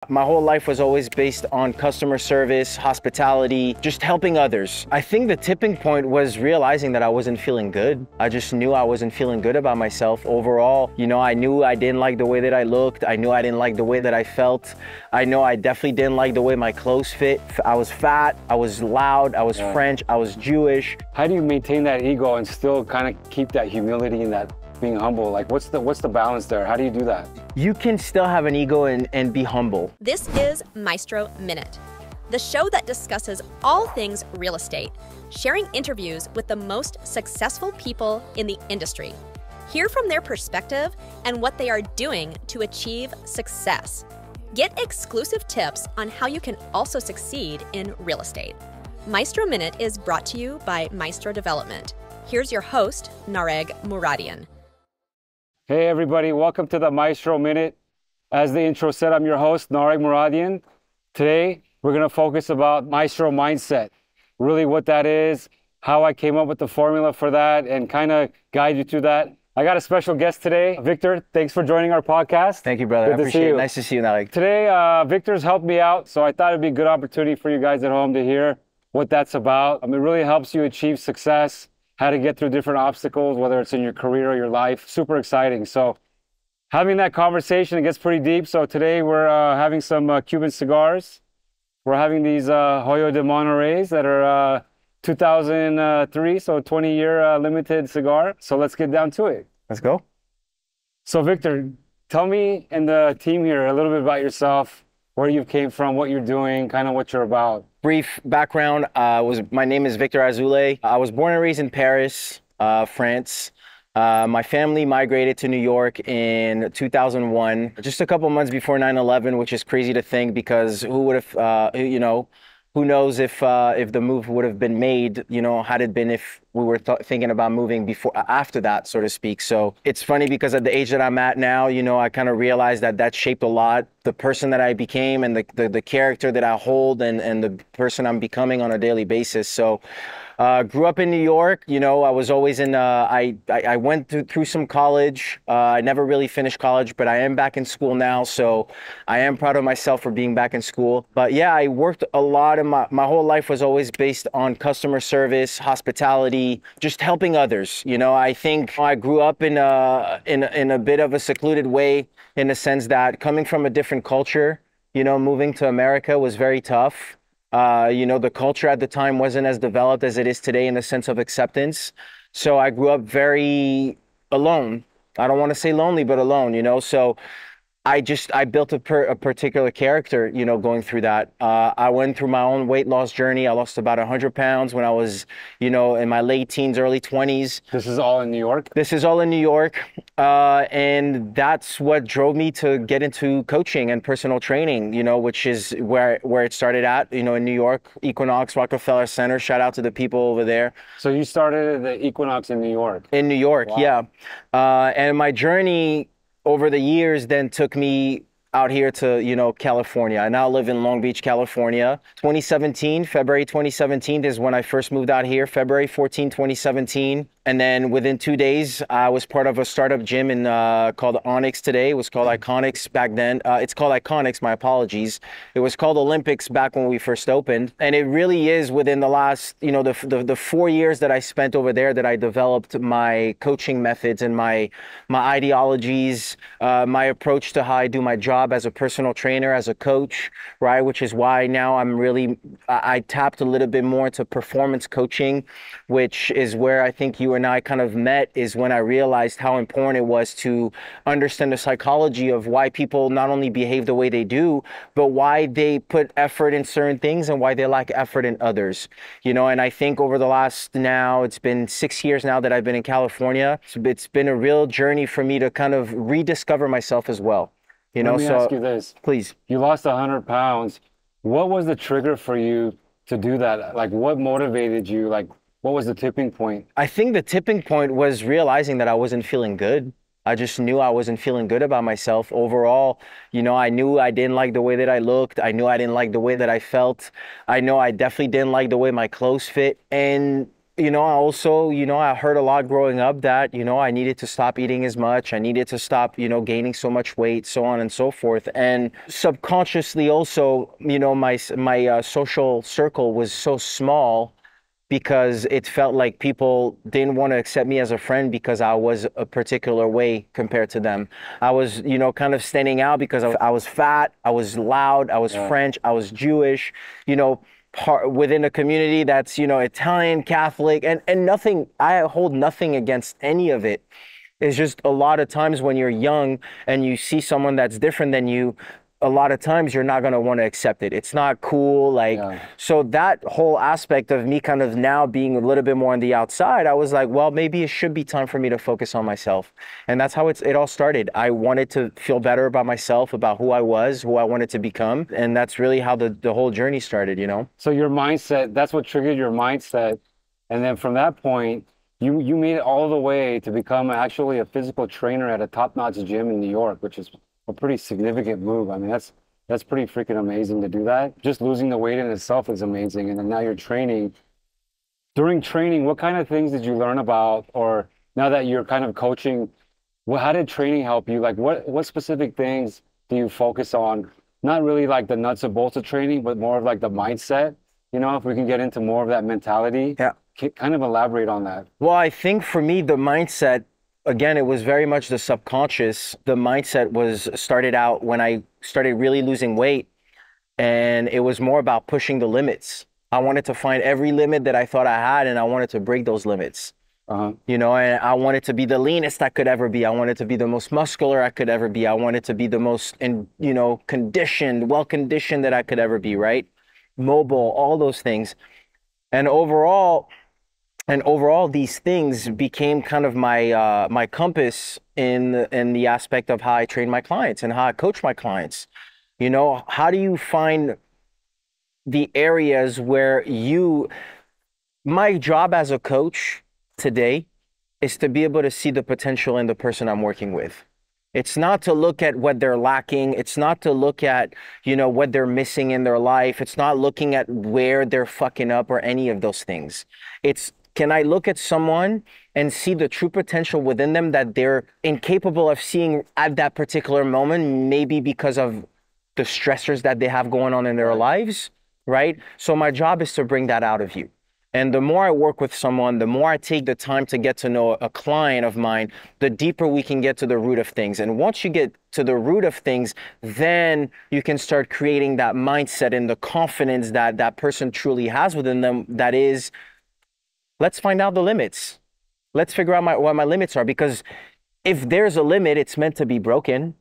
My whole life was always based on customer service, hospitality, just helping others. I think the tipping point was realizing that I wasn't feeling good. I just knew I wasn't feeling good about myself overall. I knew I didn't like the way that I looked. I knew I didn't like the way that I felt. I know I definitely didn't like the way my clothes fit. I was fat, I was loud, I was French, I was Jewish. How do you maintain that ego and still kind of keep that humility and that being humble? Like what's the balance there? How do you do that? You can still have an ego and be humble. This is Maestro Minute, the show that discusses all things real estate, sharing interviews with the most successful people in the industry. Hear from their perspective and what they are doing to achieve success. Get exclusive tips on how you can also succeed in real estate. Maestro Minute is brought to you by Maestro Development. Here's your host, Nareg Muradian. Hey everybody, welcome to the Maestro Minute. As the intro said, I'm your host, Nareg Muradian. Today, we're gonna focus about Maestro mindset, really what that is, how I came up with the formula for that, and kind of guide you through that. I got a special guest today. Victor, thanks for joining our podcast. Thank you, brother. Good I appreciate it. Nice to see you, Nareg. Today, Victor's helped me out, so I thought it'd be a good opportunity for you guys at home to hear what that's about. It really helps you achieve success, how to get through different obstacles, whether it's in your career or your life. Super exciting. So having that conversation, it gets pretty deep. So today we're having some Cuban cigars. We're having these Hoyo de Monterreys that are 2003, so 20-year limited cigar. So let's get down to it. Let's go. So Victor, tell me and the team here a little bit about yourself, where you came from, what you're doing, kind of what you're about. Brief background, my name is Victor Azoulay. I was born and raised in Paris, France. My family migrated to New York in 2001, just a couple months before 9/11, which is crazy to think because who would have, who knows if the move would have been made, had it been if we were thinking about moving after that, so to speak. So it's funny because at the age that I'm at now, I kind of realized that shaped a lot the person that I became and the character that I hold and the person I'm becoming on a daily basis. So grew up in New York. I was always in, I went through some college. I never really finished college, but I am back in school now. So I am proud of myself for being back in school. But yeah, I worked a lot and my whole life was always based on customer service, hospitality, just helping others. I think I grew up in a bit of a secluded way in the sense that coming from a different culture, moving to America was very tough. The culture at the time wasn't as developed as it is today in the sense of acceptance. So I grew up very alone. I don't want to say lonely, but alone, so I built a particular character, going through that. I went through my own weight loss journey. I lost about 100 pounds when I was, in my late teens, early 20s. This is all in New York? This is all in New York. And that's what drove me to get into coaching and personal training, which is where it started at, in New York, Equinox, Rockefeller Center. Shout out to the people over there. So you started at the Equinox in New York? In New York, wow. Yeah. And my journey over the years then took me out here to, California. I now live in Long Beach, California. February 2017 is when I first moved out here, February 14, 2017. And then within 2 days, I was part of a startup gym called Onyx today. It was called Iconics back then. It's called Iconics, my apologies. It was called Olympics back when we first opened. And it really is within the last, the 4 years that I spent over there that I developed my coaching methods and my ideologies, my approach to how I do my job as a personal trainer, as a coach, right? Which is why now I tapped a little bit more into performance coaching, which is where I think you and I kind of met, is when I realized how important it was to understand the psychology of why people not only behave the way they do, but why they put effort in certain things and why they lack effort in others. And I think over the last it's been 6 years now that I've been in California. It's been a real journey for me to kind of rediscover myself as well. Let me ask you this. Please. You lost 100 pounds. What was the trigger for you to do that? Like, what motivated you? Like, what was the tipping point? I think the tipping point was realizing that I wasn't feeling good. I just knew I wasn't feeling good about myself overall. I knew I didn't like the way that I looked. I knew I didn't like the way that I felt. I know I definitely didn't like the way my clothes fit. And I also, I heard a lot growing up that, I needed to stop eating as much. I needed to stop, gaining so much weight, so on and so forth. And subconsciously also, my social circle was so small because it felt like people didn't want to accept me as a friend because I was a particular way compared to them. I was, kind of standing out because I was fat, I was loud, I was French, I was Jewish, within a community that's, Italian, Catholic, and nothing, I hold nothing against any of it. It's just a lot of times when you're young and you see someone that's different than you, a lot of times you're not going to want to accept it. It's not cool. So that whole aspect of me kind of now being a little bit more on the outside, I was like, well, maybe it should be time for me to focus on myself. And that's how it all started. I wanted to feel better about myself, about who I was, who I wanted to become. And that's really how the whole journey started, So your mindset, that's what triggered your mindset. And then from that point, you made it all the way to become actually a physical trainer at a top-notch gym in New York, which is a pretty significant move. I mean, that's pretty freaking amazing to do that. Just losing the weight in itself is amazing. And then now you're training. During training, what kind of things did you learn about, or now that you're kind of coaching, how did training help you? Like what specific things do you focus on? Not really like the nuts and bolts of training, but more of like the mindset. If we can get into more of that mentality. Yeah. Kind of elaborate on that. Well, I think for me, the mindset, again, it was very much the subconscious. The mindset started out when I started really losing weight, and it was more about pushing the limits. I wanted to find every limit that I thought I had, and I wanted to break those limits. And I wanted to be the leanest I could ever be. I wanted to be the most muscular I could ever be. I wanted to be the most, conditioned, well-conditioned that I could ever be, right? Mobile, all those things. And overall, these things became kind of my compass in the aspect of how I train my clients and how I coach my clients. How do you find the areas where my job as a coach today is to be able to see the potential in the person I'm working with. It's not to look at what they're lacking. It's not to look at, what they're missing in their life. It's not looking at where they're fucking up or any of those things. Can I look at someone and see the true potential within them that they're incapable of seeing at that particular moment, maybe because of the stressors that they have going on in their lives, right? So my job is to bring that out of you. And the more I work with someone, the more I take the time to get to know a client of mine, the deeper we can get to the root of things. And once you get to the root of things, then you can start creating that mindset and the confidence that that person truly has within them. That is, let's find out the limits. Let's figure out what my limits are, because if there's a limit, it's meant to be broken.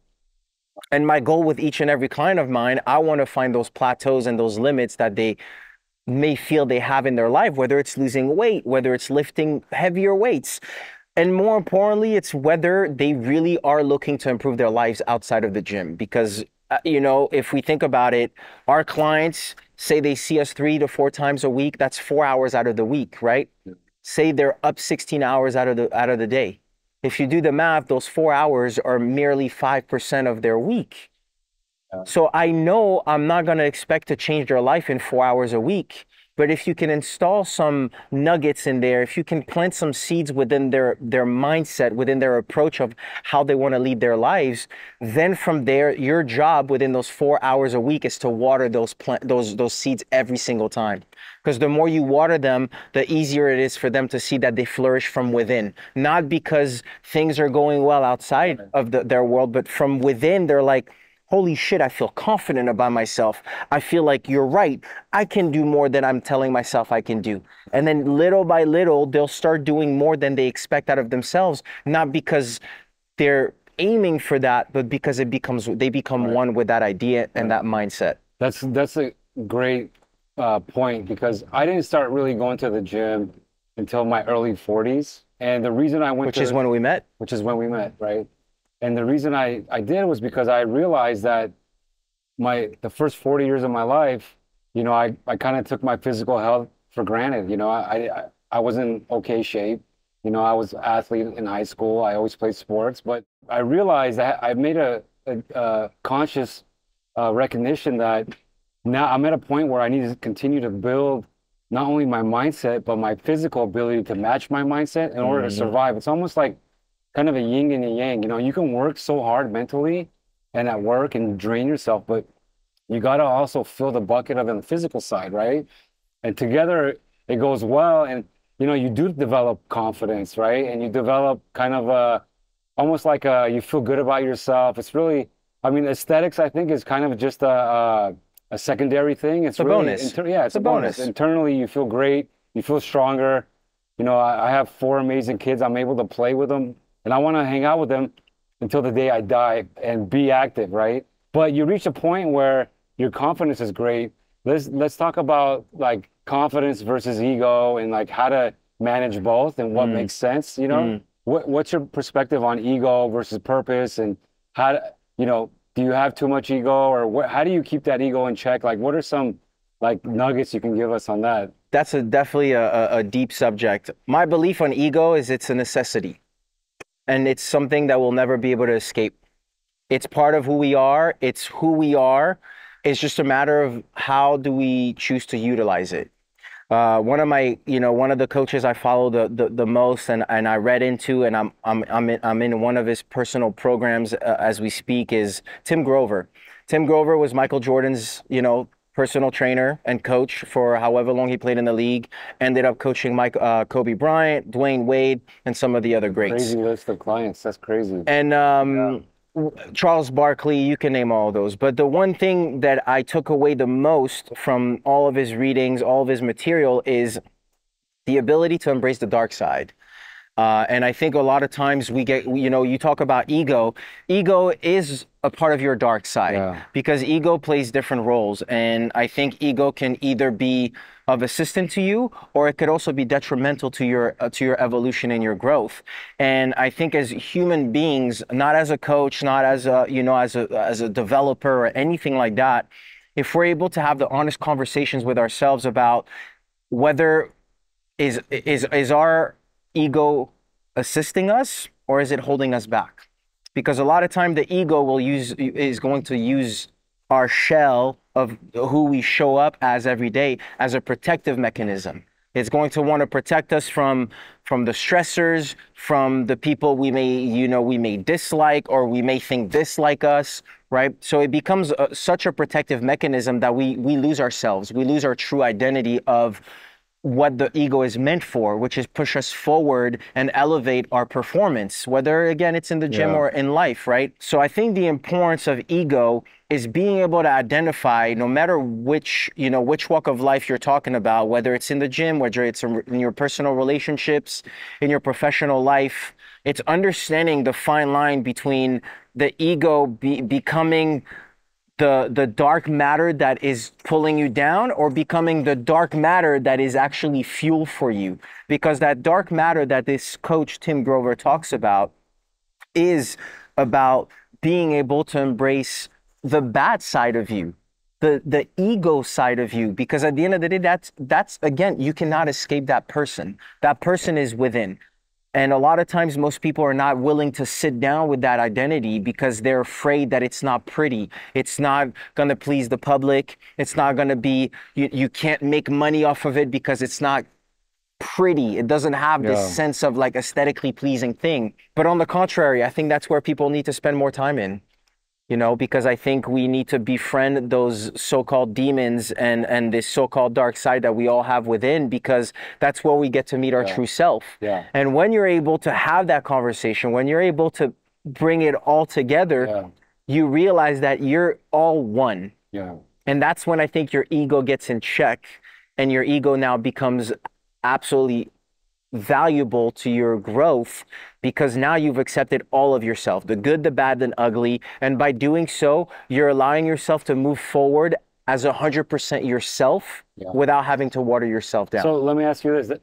And my goal with each and every client of mine, I want to find those plateaus and those limits that they may feel they have in their life, whether it's losing weight, whether it's lifting heavier weights. And more importantly, it's whether they really are looking to improve their lives outside of the gym. Because, if we think about it, our clients say they see us 3 to 4 times a week. That's 4 hours out of the week, right? Say they're up 16 hours out of the day. If you do the math, those 4 hours are merely 5% of their week. So I know I'm not going to expect to change their life in 4 hours a week. But if you can install some nuggets in there, if you can plant some seeds within their mindset, within their approach of how they want to lead their lives, then from there, your job within those 4 hours a week is to water those seeds every single time. Because the more you water them, the easier it is for them to see that they flourish from within. Not because things are going well outside of their world, but from within, they're like, holy shit, I feel confident about myself. I feel like you're right. I can do more than I'm telling myself I can do. And then little by little, they'll start doing more than they expect out of themselves, not because they're aiming for that, but because they become one with that idea and that mindset. That's a great point, because I didn't start really going to the gym until my early 40s. And the reason I went Which is when we met, right? And the reason I did was because I realized that the first 40 years of my life, I kind of took my physical health for granted. I was in okay shape. I was an athlete in high school. I always played sports. But I realized that I made a conscious recognition that now I'm at a point where I need to continue to build not only my mindset, but my physical ability to match my mindset in order to survive. It's almost like kind of a yin and a yang. You know, you can work so hard mentally and at work and drain yourself, but you got to also fill the bucket of the physical side, right? And together it goes well. And, you know, you do develop confidence, right? And you develop kind of almost like you feel good about yourself. It's really, I mean, aesthetics, I think, is kind of just a secondary thing. It's a really bonus. Yeah, it's a bonus. Internally, you feel great. You feel stronger. You know, I have 4 amazing kids. I'm able to play with them, and I want to hang out with them until the day I die and be active, right? But you reach a point where your confidence is great. Let's talk about like confidence versus ego and like how to manage both and what makes sense. You know, what's your perspective on ego versus purpose, and how to, you know, do you have too much ego, or how do you keep that ego in check? Like, what are some like nuggets you can give us on that? That's definitely a deep subject. My belief on ego is it's a necessity, and it's something that we'll never be able to escape. It's part of who we are. It's who we are. It's just a matter of how do we choose to utilize it. One of the coaches I follow the most, and I read into, and I'm in one of his personal programs as we speak, is Tim Grover. Tim Grover was Michael Jordan's, personal trainer and coach for however long he played in the league. Ended up coaching Kobe Bryant, Dwayne Wade, and some of the other greats. Crazy list of clients. That's crazy. And Charles Barkley, you can name all of those. But the one thing that I took away the most from all of his readings, all of his material, is the ability to embrace the dark side. And I think a lot of times we get, you talk about ego. Ego is a part of your dark side because ego plays different roles. And I think ego can either be of assistance to you, or it could also be detrimental to your evolution and your growth. And I think as human beings, not as a coach, not as a, as a developer or anything like that, if we're able to have the honest conversations with ourselves about whether is our ego assisting us, or is it holding us back? Because a lot of time the ego is going to use our shell of who we show up as every day as a protective mechanism. It's going to want to protect us from the stressors, from the people we may dislike, or we may think dislike us, right? So it becomes such a protective mechanism that we lose ourselves. We lose our true identity of what the ego is meant for, which is push us forward and elevate our performance, whether again it's in the gym or in life, right? So I think the importance of ego is being able to identify, no matter which walk of life you're talking about, whether it's in the gym, whether it's in your personal relationships, in your professional life, it's understanding the fine line between the ego becoming the dark matter that is pulling you down, or becoming the dark matter that is actually fuel for you. Because that dark matter that this coach, Tim Grover, talks about is about being able to embrace the bad side of you, the ego side of you. Because at the end of the day, that's again, you cannot escape that person. That person is within. And a lot of times most people are not willing to sit down with that identity because they're afraid that it's not pretty. It's not going to please the public. It's not going to be, you can't make money off of it because it's not pretty. It doesn't have this sense of like aesthetically pleasing thing. But on the contrary, I think that's where people need to spend more time in. Because I think we need to befriend those so-called demons and this so-called dark side that we all have within, because that's where we get to meet our true self. And when you're able to have that conversation, when you're able to bring it all together, you realize that you're all one. And that's when I think your ego gets in check, and your ego now becomes absolutely valuable to your growth, because now you've accepted all of yourself, the good, the bad, and ugly. And by doing so, you're allowing yourself to move forward as 100% yourself without having to water yourself down. So let me ask you this.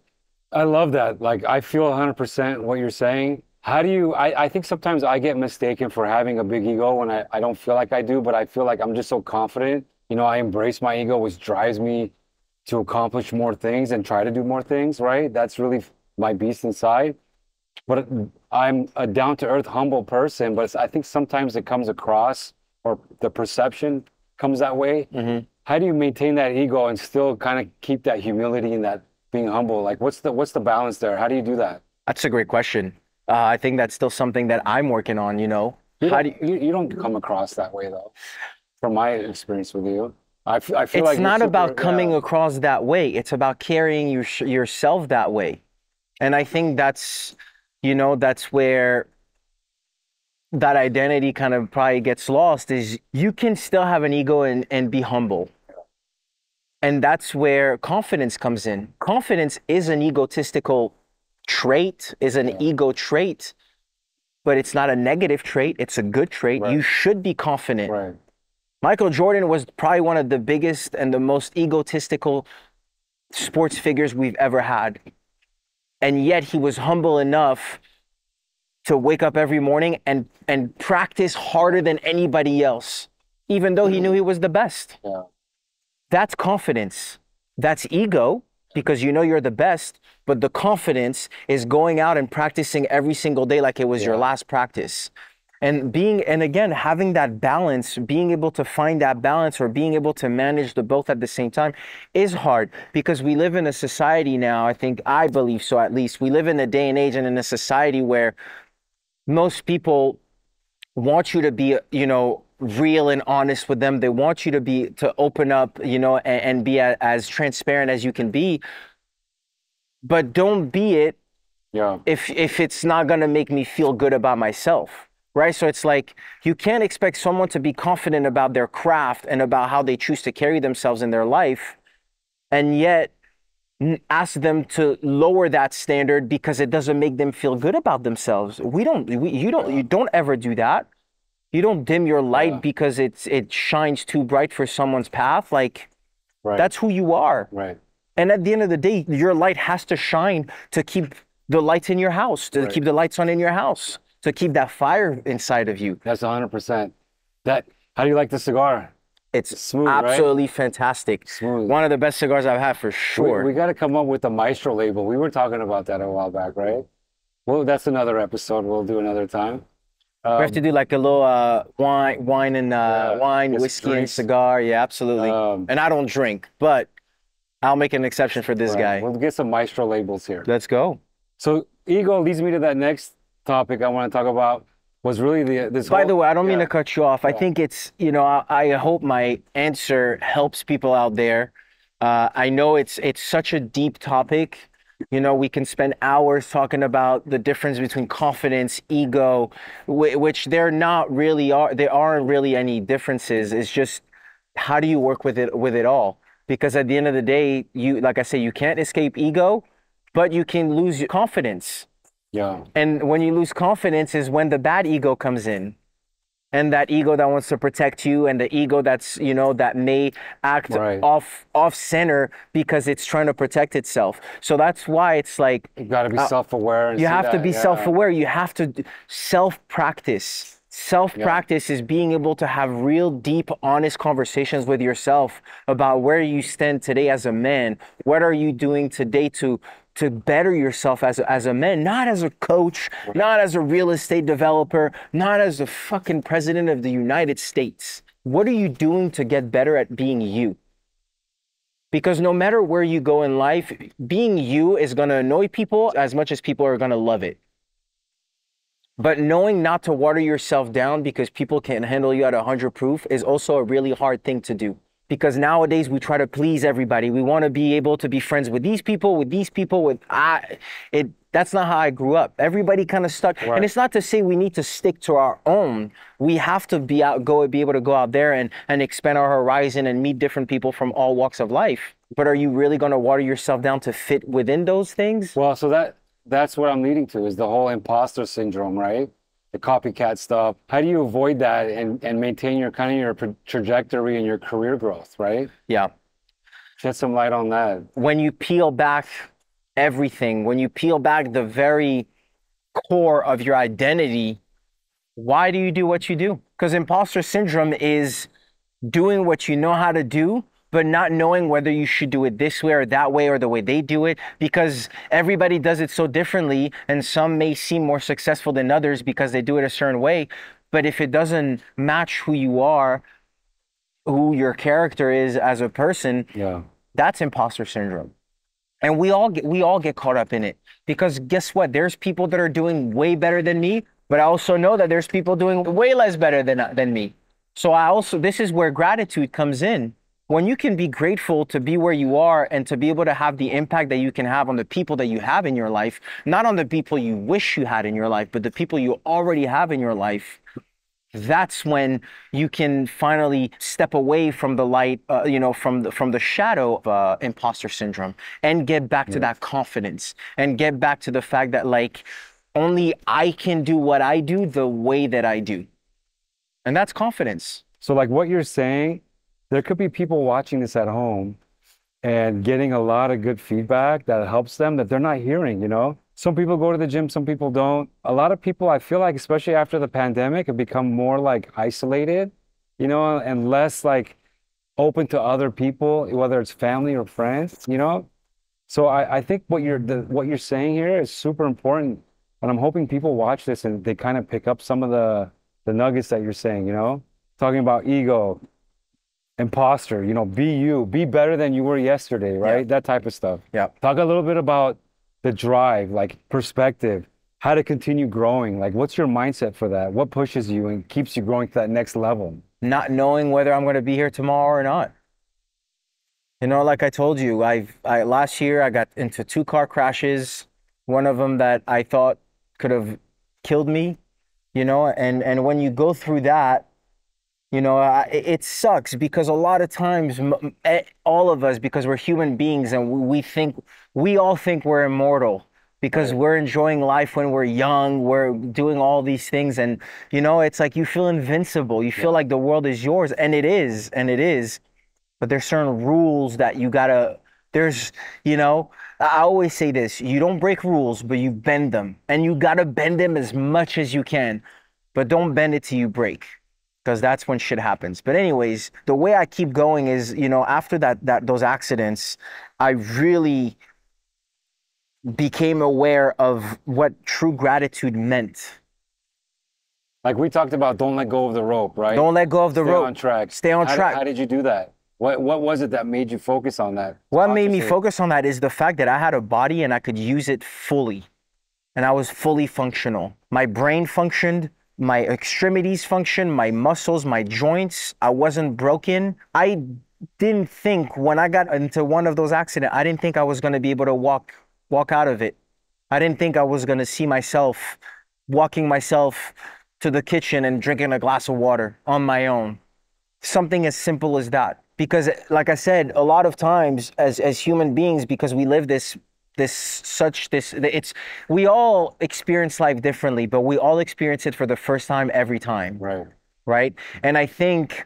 I love that. Like, I feel 100% what you're saying. How do you, I think sometimes I get mistaken for having a big ego when I don't feel like I do, but I feel like I'm just so confident. I embrace my ego, which drives me to accomplish more things and try to do more things, right? That's really my beast inside. But I'm a down-to-earth, humble person, but I think sometimes it comes across, or the perception comes that way. how do you maintain that ego and still kind of keep that humility and that being humble? Like, what's the balance there? How do you do that? That's a great question. I think that's still something that I'm working on, you know. You How don't do you, you don't come across that way though, from my experience with you. I feel it's like you're not super, about coming yeah, across that way. It's about carrying yourself that way. And I think that's, you know, that's where that identity kind of probably gets lost is you can still have an ego and be humble. And that's where confidence comes in. Confidence is an egotistical trait, is an yeah, ego trait, but it's not a negative trait. It's a good trait. right, You should be confident. right, Michael Jordan was probably one of the biggest and the most egotistical sports figures we've ever had. And yet he was humble enough to wake up every morning and practice harder than anybody else, even though he knew he was the best. yeah, That's confidence. That's ego because you know you're the best, but the confidence is going out and practicing every single day like it was your yeah, last practice. And again, having that balance, being able to find that balance or being able to manage the both at the same time is hard because we live in a society now, I believe so at least, we live in a day and age and in a society where most people want you to be, you know, real and honest with them. They want you to open up, you know, and be as transparent as you can be. But don't be it yeah, if it's not gonna make me feel good about myself, right? So it's like you can't expect someone to be confident about their craft and about how they choose to carry themselves in their life, and yet ask them to lower that standard because it doesn't make them feel good about themselves. You don't ever do that. You don't dim your light yeah, because it shines too bright for someone's path. Like right, that's who you are. right, And at the end of the day, your light has to shine to keep the lights in your house, to right. keep the lights on in your house, to keep that fire inside of you. That's 100%. That. How do you like the cigar? It's Smooth, right? absolutely fantastic. Smooth. One of the best cigars I've had for We sure. got to come up with a Maestro label. We were talking about that a while back, right? Well, that's another episode. We'll do another time. We have to do like a little wine and wine, get some whiskey and drinks. cigar. Yeah, absolutely. And I don't drink, but I'll make an exception for this Right. guy. We'll get some Maestro labels here. Let's go. So ego leads me to that next topic I want to talk about. Was really this. By the way, I don't mean yeah, to cut you off. I think it's, you know, I hope my answer helps people out there. I know it's such a deep topic. You know, we can spend hours talking about the difference between confidence, ego, which there aren't really any differences. It's just how do you work with it all? Because at the end of the day, like I say, you can't escape ego, but you can lose your confidence. yeah, And when you lose confidence is when the bad ego comes in. And that ego that wants to protect you and the ego that's, you know, that may act right. off center because it's trying to protect itself. So that's why it's like You got to be self-aware. And you see have to that, be yeah. self-aware. You have to self-practice. Self-practice is being able to have real deep, honest conversations with yourself about where you stand today as a man. What are you doing today to better yourself as a man, not as a coach, not as a real estate developer, not as a fucking president of the United States. What are you doing to get better at being you? Because no matter where you go in life, being you is going to annoy people as much as people are going to love it. But knowing not to water yourself down because people can't handle you at 100 proof is also a really hard thing to do. Because nowadays we try to please everybody. We want to be able to be friends with these people, that's not how I grew up. Everybody kind of stuck. Right. And it's not to say we need to stick to our own. We have to be able to go out there and expand our horizon and meet different people from all walks of life. But are you really going to water yourself down to fit within those things? Well, so that's what I'm leading to is the whole imposter syndrome, right? The copycat stuff. How do you avoid that and maintain your trajectory and your career growth, right? Yeah. Shed some light on that. When you peel back everything, when you peel back the very core of your identity, why do you do what you do? Because imposter syndrome is doing what you know how to do, but not knowing whether you should do it this way or that way or the way they do it, because everybody does it so differently, and some may seem more successful than others because they do it a certain way. But if it doesn't match who you are, who your character is as a person, Yeah. that's imposter syndrome. And we all get caught up in it because guess what? There's people that are doing way better than me, but I also know that there's people doing way less better than me. So this is where gratitude comes in. When you can be grateful to be where you are and to be able to have the impact that you can have on the people that you have in your life, not on the people you wish you had in your life, but the people you already have in your life, that's when you can finally step away from the light, from the shadow of imposter syndrome and get back to that confidence and get back to the fact that like only I can do what I do the way that I do. And that's confidence. So like what you're saying, there could be people watching this at home and getting a lot of good feedback that helps them that they're not hearing, you know? Some people go to the gym, some people don't. A lot of people, I feel like, especially after the pandemic, have become more like isolated, you know, and less like open to other people, whether it's family or friends, you know? So I think what you're saying here is super important. And I'm hoping people watch this and they kind of pick up some of the nuggets that you're saying, you know? Talking about ego, imposter, you know, be you, be better than you were yesterday, right? Yeah. That type of stuff. Yeah. Talk a little bit about the drive, like perspective, how to continue growing. Like, what's your mindset for that? What pushes you and keeps you growing to that next level? Not knowing whether I'm going to be here tomorrow or not. You know, like I told you, last year I got into 2 car crashes, one of them that I thought could have killed me, you know, and when you go through that, you know, it sucks because a lot of times, all of us, because we're human beings and we all think we're immortal because we're enjoying life when we're young, we're doing all these things. And, you know, it's like you feel invincible. You feel like the world is yours. And it is. But there's certain rules that you know, I always say this, you don't break rules, but you bend them. And you got to bend them as much as you can. But don't bend it till you break. Because that's when shit happens. But anyways, the way I keep going is, you know, after those accidents, I really became aware of what true gratitude meant. Like we talked about, don't let go of the rope, right? Don't let go of the rope. Stay on track. Stay on track. How did you do that? What was it that made you focus on that? What made me focus on that is the fact that I had a body and I could use it fully. And I was fully functional. My brain functioned. My extremities function, my muscles, my joints, I wasn't broken. I didn't think when I got into one of those accidents, I didn't think I was going to be able to walk out of it. I didn't think I was going to see myself walking myself to the kitchen and drinking a glass of water on my own. Something as simple as that. Because like I said, a lot of times as human beings, because we live we all experience life differently, but we all experience it for the first time every time. Right. And I think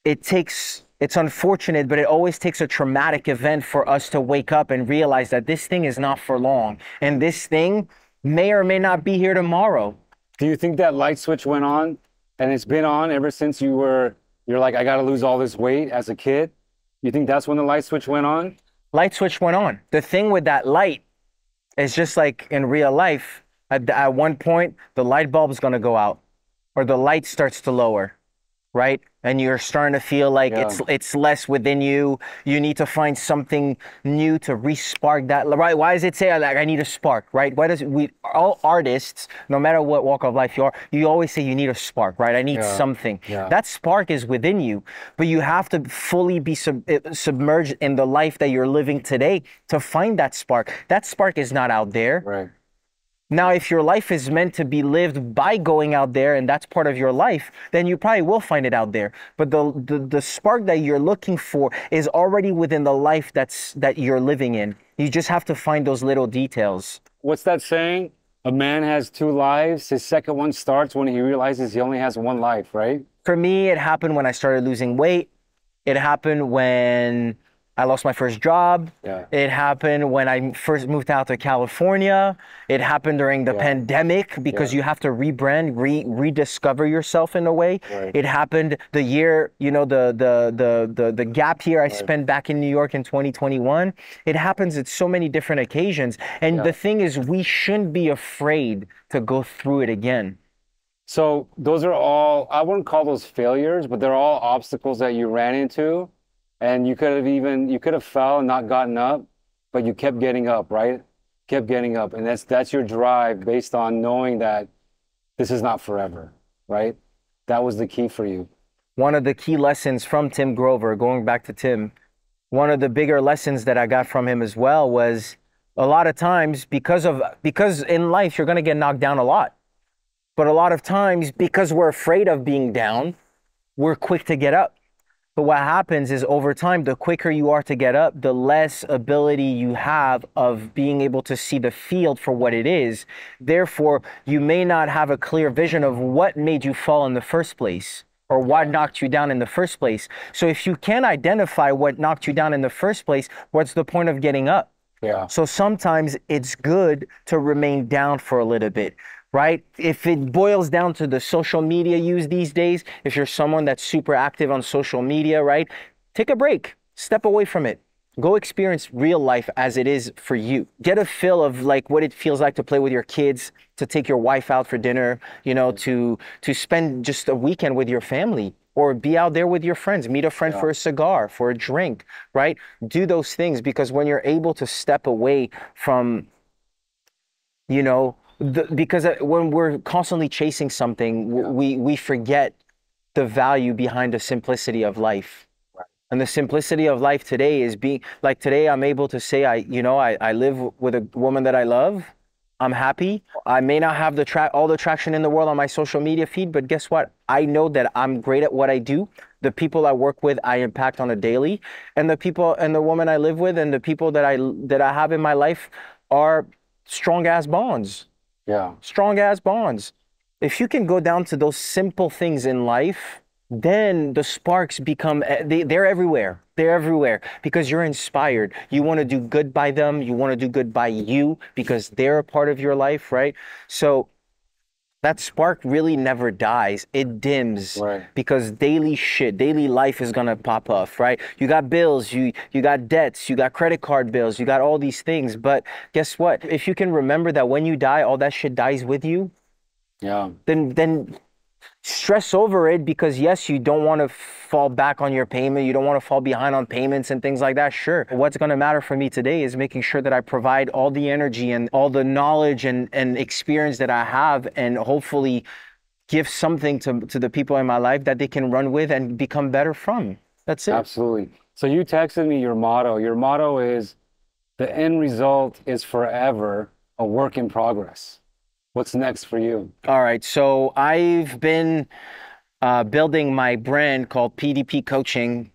it's unfortunate, but it always takes a traumatic event for us to wake up and realize that this thing is not for long. And this thing may or may not be here tomorrow. Do you think that light switch went on and it's been on ever since you're like, I got to lose all this weight as a kid? You think that's when the light switch went on? Light switch went on. The thing with that light is just like in real life, at one point, the light bulb is going to go out or the light starts to lower, right? And you're starting to feel like it's less within you. You need to find something new to re-spark that, right? Why does it say like I need a spark, right? Why does all artists, no matter what walk of life you are, you always say you need a spark, right? I need something. That spark is within you, but you have to fully be submerged in the life that you're living today to find that spark. That spark is not out there. Right. Now, if your life is meant to be lived by going out there and that's part of your life, then you probably will find it out there. But the spark that you're looking for is already within the life that you're living in. You just have to find those little details. What's that saying? A man has 2 lives. His second one starts when he realizes he only has 1 life, right? For me, it happened when I started losing weight. It happened when I lost my first job. It happened when I first moved out to California. It happened during the pandemic because you have to rebrand, rediscover yourself in a way. It happened the year, you know, the gap year I spent back in New York in 2021. It happens at so many different occasions. And the thing is, we shouldn't be afraid to go through it again. So those are all, I wouldn't call those failures, but they're all obstacles that you ran into. And you could have fell and not gotten up, but you kept getting up, right? Kept getting up. And that's your drive based on knowing that this is not forever, right? That was the key for you. One of the key lessons from Tim Grover, going back to Tim, one of the bigger lessons that I got from him as well was a lot of times because in life you're going to get knocked down a lot. But a lot of times because we're afraid of being down, we're quick to get up. But what happens is over time, the quicker you are to get up, the less ability you have of being able to see the field for what it is. Therefore, you may not have a clear vision of what made you fall in the first place or what knocked you down in the first place. So if you can't identify what knocked you down in the first place, what's the point of getting up? Yeah. So sometimes it's good to remain down for a little bit. Right? If it boils down to the social media use these days, if you're someone that's super active on social media, right? Take a break, step away from it. Go experience real life as it is for you. Get a feel of like what it feels like to play with your kids, to take your wife out for dinner, you know, to spend just a weekend with your family or be out there with your friends, meet a friend for a cigar, for a drink, right? Do those things because when you're able to step away from, you know, because when we're constantly chasing something, we forget the value behind the simplicity of life. Right. And the simplicity of life today is being like today I'm able to say I live with a woman that I love. I'm happy. I may not have all the traction in the world on my social media feed, but guess what? I know that I'm great at what I do. The people I work with, I impact on a daily, and the people and the woman I live with and the people that I have in my life are strong ass bonds. Yeah. Strong ass bonds. If you can go down to those simple things in life, then the sparks become, they're everywhere. They're everywhere because you're inspired. You want to do good by them. You want to do good by you because they're a part of your life, right? So that spark really never dies. It dims because daily life is going to pop off, right? You got bills, you got debts, you got credit card bills, you got all these things. But guess what? If you can remember that when you die, all that shit dies with you, then stress over it because yes, you don't want to fall back on your payment. You don't want to fall behind on payments and things like that. Sure. What's going to matter for me today is making sure that I provide all the energy and all the knowledge and experience that I have and hopefully give something to the people in my life that they can run with and become better from. That's it. Absolutely. So you texted me your motto. Your motto is the end result is forever a work in progress. What's next for you? All right. So I've been building my brand called PDP Coaching,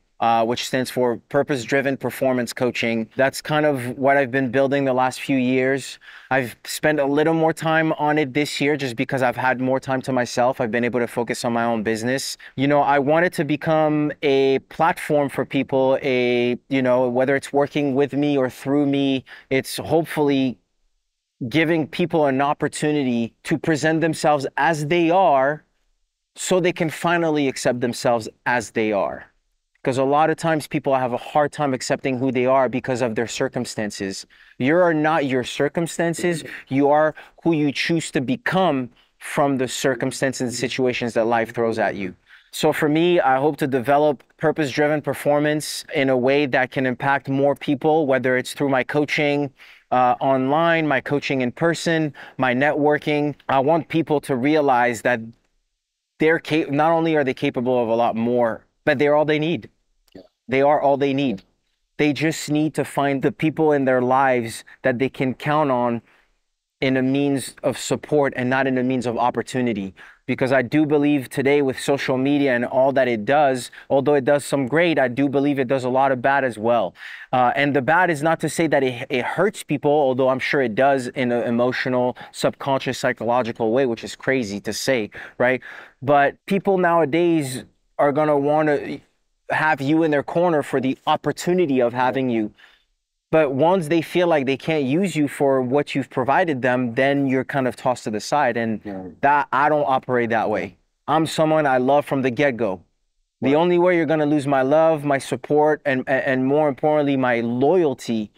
which stands for Purpose Driven Performance Coaching. That's kind of what I've been building the last few years. I've spent a little more time on it this year just because I've had more time to myself. I've been able to focus on my own business. You know, I wanted to become a platform for people, whether it's working with me or through me, it's hopefully giving people an opportunity to present themselves as they are so they can finally accept themselves as they are. Because a lot of times people have a hard time accepting who they are because of their circumstances. You are not your circumstances. You are who you choose to become from the circumstances and situations that life throws at you. So for me, I hope to develop purpose-driven performance in a way that can impact more people, whether it's through my coaching, online, my coaching in person, my networking. I want people to realize that not only are they capable of a lot more, but they're all they need. They are all they need. They just need to find the people in their lives that they can count on in a means of support and not in a means of opportunity. Because I do believe today with social media and all that it does, although it does some great, I do believe it does a lot of bad as well. And the bad is not to say that it hurts people, although I'm sure it does in an emotional, subconscious, psychological way, which is crazy to say, right? But people nowadays are going to want to have you in their corner for the opportunity of having you. But once they feel like they can't use you for what you've provided them, then you're kind of tossed to the side. And that I don't operate that way. I'm someone I love from the get-go. The only way you're going to lose my love, my support, and more importantly, my loyalty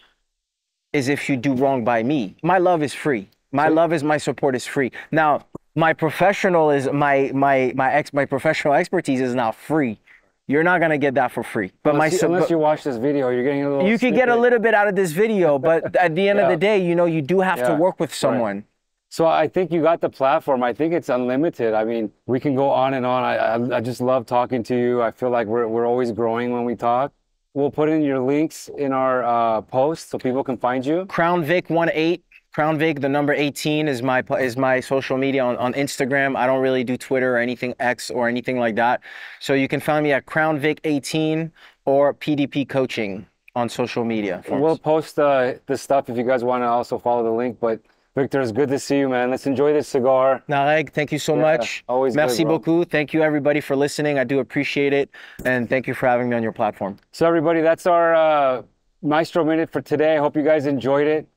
is if you do wrong by me. My love is free. My support is free. Now, My professional is my professional expertise is not free. You're not gonna get that for free. But Unless you watch this video, you're getting a little. you could get a little bit out of this video, but at the end of the day, you know, you do have to work with someone. Right. So I think you got the platform. I think it's unlimited. I mean, we can go on and on. I just love talking to you. I feel like we're always growing when we talk. We'll put in your links in our post so people can find you. Crown Vic 18. Crown Vic, the number 18 is my social media on Instagram. I don't really do Twitter or anything X or anything like that. So you can find me at Crown Vic 18 or PDP Coaching on social media. We'll post the stuff if you guys want to also follow the link. But Victor, it's good to see you, man. Let's enjoy this cigar. Nareg, thank you so much. Always Merci good, bro. beaucoup. Thank you everybody for listening. I do appreciate it. And thank you for having me on your platform. So everybody, that's our Maestro Minute for today. I hope you guys enjoyed it.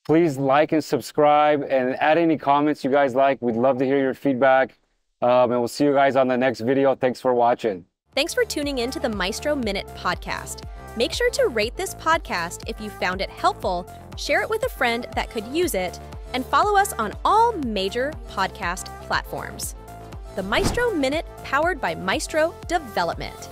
Please like and subscribe and add any comments you guys like. We'd love to hear your feedback. And we'll see you guys on the next video. Thanks for watching. Thanks for tuning in to the Maestro Minute podcast. Make sure to rate this podcast if you found it helpful, share it with a friend that could use it, and follow us on all major podcast platforms. The Maestro Minute, powered by Maestro Development.